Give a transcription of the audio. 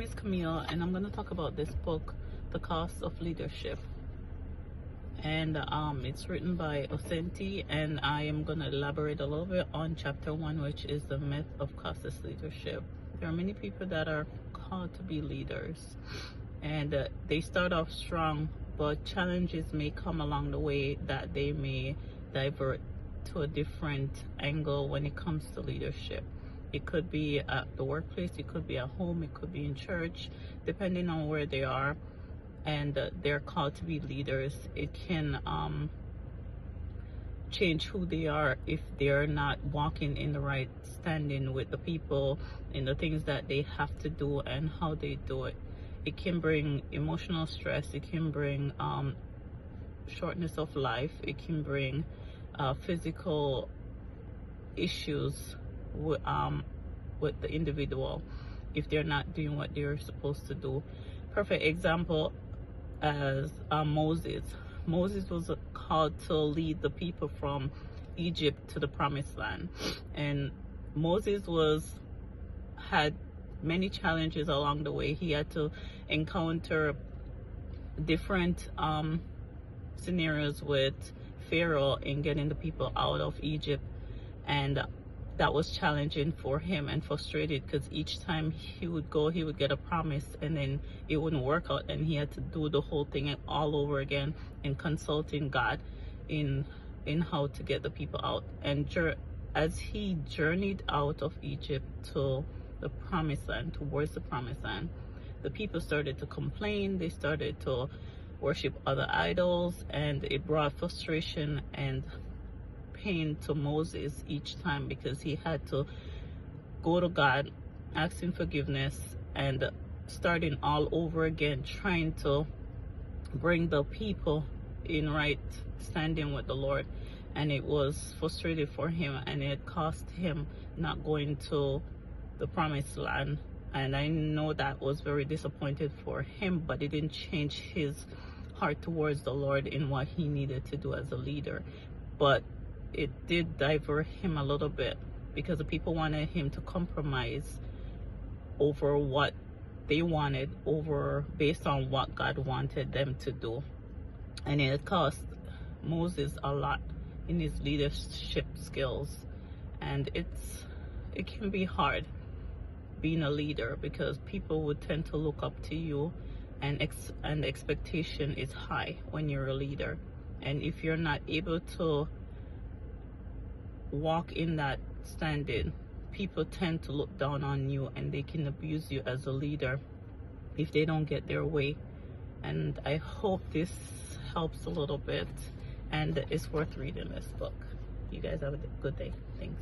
is Camille, and I'm going to talk about this book, The Cost of Leadership. And it's written by Osei Nti, and I am going to elaborate a little bit on chapter 1, which is the myth of costless leadership. There are many people that are called to be leaders, and they start off strong, but challenges may come along the way that they may divert to a different angle when it comes to leadership. It could be at the workplace, it could be at home, it could be in church, depending on where they are, and they're called to be leaders. It can change who they are if they're not walking in the right standing with the people in the things that they have to do and how they do it. It can bring emotional stress, it can bring shortness of life, it can bring physical issues with the individual if they're not doing what they're supposed to do. Perfect example as Moses. Moses was called to lead the people from Egypt to the promised land, and Moses had many challenges along the way. He had to encounter different scenarios with Pharaoh in getting the people out of Egypt, and that was challenging for him and frustrated because each time he would go, he would get a promise and then it wouldn't work out, and he had to do the whole thing all over again and consulting God in how to get the people out. And as he journeyed out of Egypt to the promised land, towards the promised land, the people started to complain, they started to worship other idols, and it brought frustration and pain to Moses each time because he had to go to God, asking forgiveness, and starting all over again, trying to bring the people in right standing with the Lord. And it was frustrating for him, and it cost him not going to the promised land. And I know that was very disappointed for him, but it didn't change his heart towards the Lord in what he needed to do as a leader. But it did divert him a little bit because the people wanted him to compromise over what they wanted based on what God wanted them to do. And it cost Moses a lot in his leadership skills. And it can be hard being a leader because people would tend to look up to you, and the expectation is high when you're a leader. And if you're not able to walk in that standing, people tend to look down on you, and they can abuse you as a leader if they don't get their way. And I hope this helps a little bit, and it's worth reading this book. You guys have a good day. Thanks.